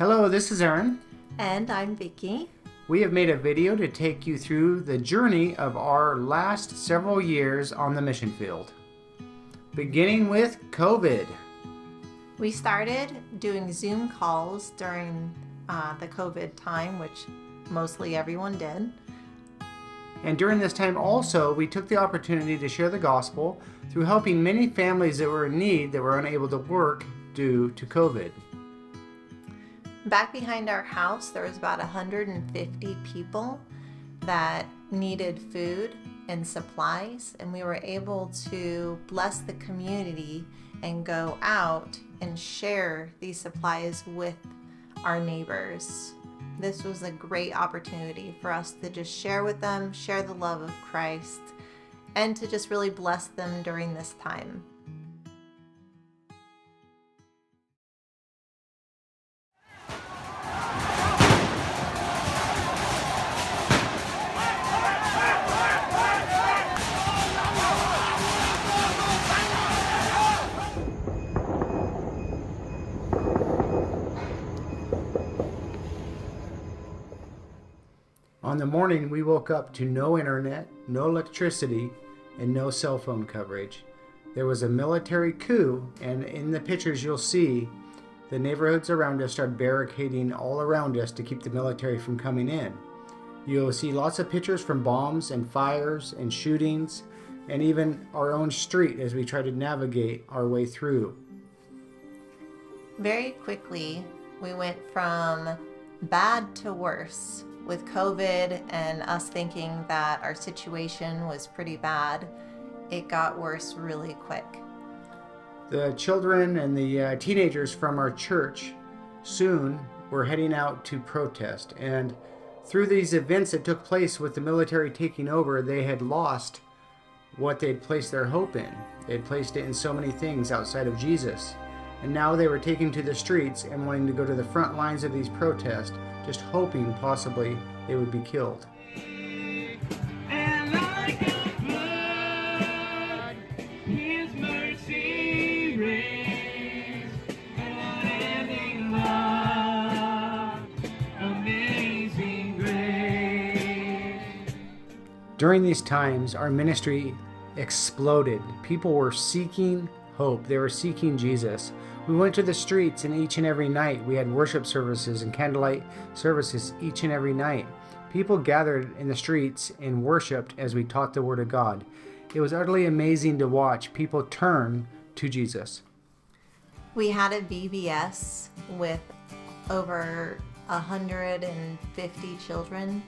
Hello, this is Aaron. And I'm Vicky. We have made a video to take you through the journey of our last several years on the mission field. Beginning with COVID. We started doing Zoom calls during the COVID time, which mostly everyone did. And during this time also, we took the opportunity to share the gospel through helping many families that were in need that were unable to work due to COVID. Back behind our house, there was about 150 people that needed food and supplies, and we were able to bless the community and go out and share these supplies with our neighbors. This was a great opportunity for us to just share with them, share the love of Christ, and to just really bless them during this time. On the morning, we woke up to no internet, no electricity, and no cell phone coverage. There was a military coup, and in the pictures you'll see, the neighborhoods around us started barricading all around us to keep the military from coming in. You'll see lots of pictures from bombs and fires and shootings, and even our own street as we try to navigate our way through. Very quickly, we went from bad to worse. With COVID and us thinking that our situation was pretty bad, it got worse really quick. The children and the teenagers from our church soon were heading out to protest. And through these events that took place with the military taking over, they had lost what they'd placed their hope in. They'd placed it in so many things outside of Jesus. And now they were taken to the streets and wanting to go to the front lines of these protests, just hoping possibly they would be killed. And like a flood, His mercy reigns, unending love, amazing grace. During these times, our ministry exploded. People were seeking hope. They were seeking Jesus. We went to the streets, and each and every night we had worship services and candlelight services each and every night. People gathered in the streets and worshiped as we taught the Word of God. It was utterly amazing to watch people turn to Jesus. We had a VBS with over 150 children.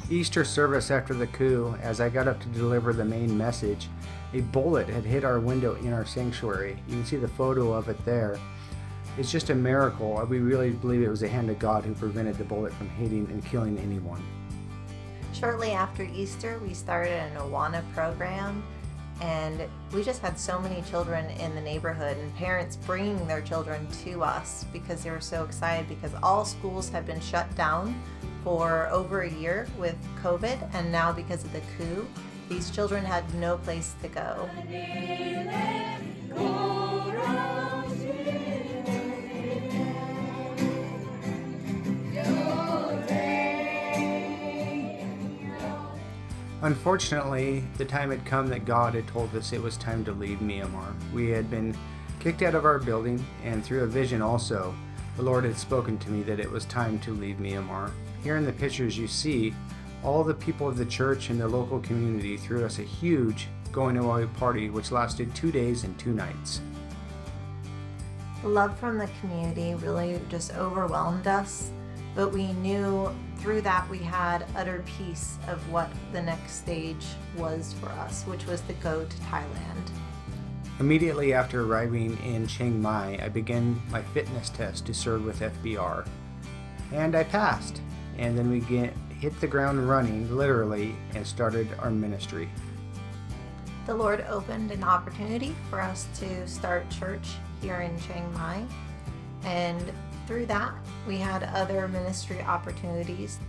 Easter service after the coup, as I got up to deliver the main message, a bullet had hit our window in our sanctuary. You can see the photo of it there. It's just a miracle. We really believe it was the hand of God who prevented the bullet from hitting and killing anyone. Shortly after Easter, we started an Awana program, and we just had so many children in the neighborhood and parents bringing their children to us because they were so excited because all schools had been shut down for over a year with COVID, and now because of the coup, these children had no place to go. Unfortunately, the time had come that God had told us it was time to leave Myanmar. We had been kicked out of our building, and through a vision also, the Lord had spoken to me that it was time to leave Myanmar. Here in the pictures you see, all the people of the church and the local community threw us a huge going away party which lasted 2 days and 2 nights. The love from the community really just overwhelmed us, but we knew through that we had utter peace of what the next stage was for us, which was to go to Thailand. Immediately after arriving in Chiang Mai, I began my fitness test to serve with FBR. And I passed. And then we hit the ground running, literally, and started our ministry. The Lord opened an opportunity for us to start church here in Chiang Mai. And through that, we had other ministry opportunities.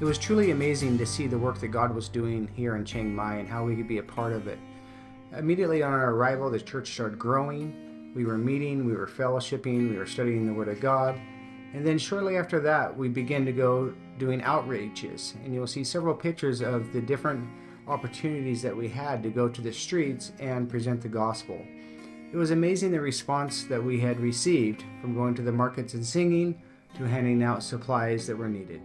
It was truly amazing to see the work that God was doing here in Chiang Mai and how we could be a part of it. Immediately on our arrival, the church started growing. We were meeting, we were fellowshipping, we were studying the Word of God. And then shortly after that, we began to go doing outreaches. And you'll see several pictures of the different opportunities that we had to go to the streets and present the gospel. It was amazing the response that we had received from going to the markets and singing to handing out supplies that were needed.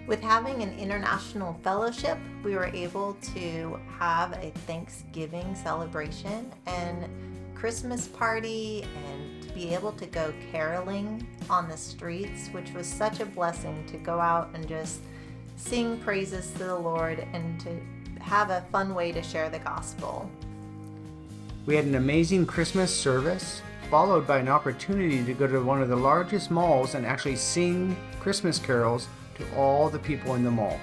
With having an international fellowship, we were able to have a Thanksgiving celebration and Christmas party and to be able to go caroling on the streets, which was such a blessing to go out and just sing praises to the Lord and to have a fun way to share the gospel. We had an amazing Christmas service, followed by an opportunity to go to one of the largest malls and actually sing Christmas carols to all the people in the mall.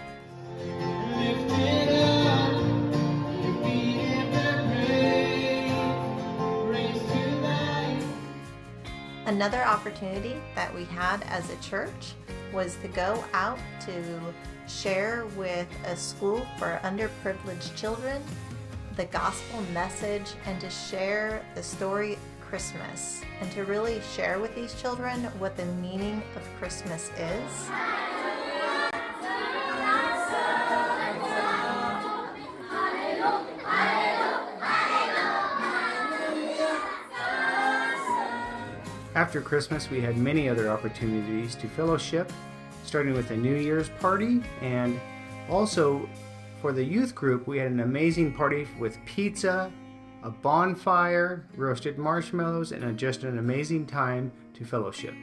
Another opportunity that we had as a church was to go out to share with a school for underprivileged children the gospel message and to share the story of Christmas and to really share with these children what the meaning of Christmas is. After Christmas, we had many other opportunities to fellowship, starting with a New Year's party, and also for the youth group, we had an amazing party with pizza, a bonfire, roasted marshmallows, and just an amazing time to fellowship.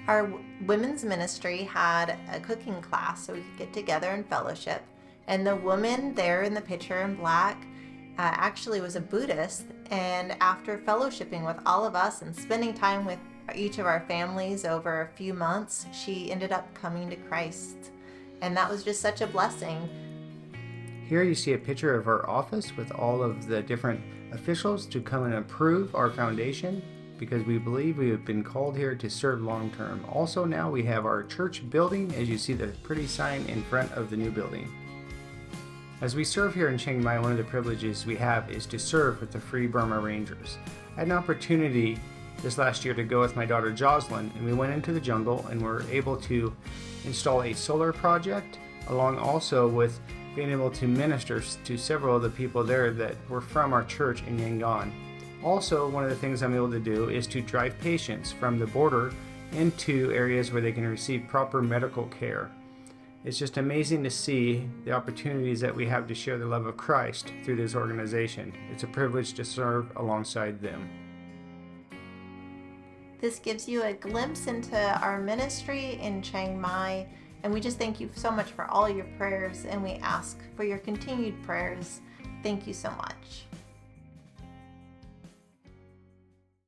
Our women's ministry had a cooking class so we could get together and fellowship. And the woman there in the picture in black actually was a Buddhist, and after fellowshipping with all of us and spending time with each of our families over a few months, she ended up coming to Christ. And that was just such a blessing. Here you see a picture of our office with all of the different officials to come and approve our foundation because we believe we have been called here to serve long term. Also now we have our church building, as you see the pretty sign in front of the new building. As we serve here in Chiang Mai, one of the privileges we have is to serve with the Free Burma Rangers. I had an opportunity this last year to go with my daughter Jocelyn, and we went into the jungle and were able to install a solar project, along also with being able to minister to several of the people there that were from our church in Yangon. Also, one of the things I'm able to do is to drive patients from the border into areas where they can receive proper medical care. It's just amazing to see the opportunities that we have to share the love of Christ through this organization. It's a privilege to serve alongside them. This gives you a glimpse into our ministry in Chiang Mai, and we just thank you so much for all your prayers, and we ask for your continued prayers. Thank you so much.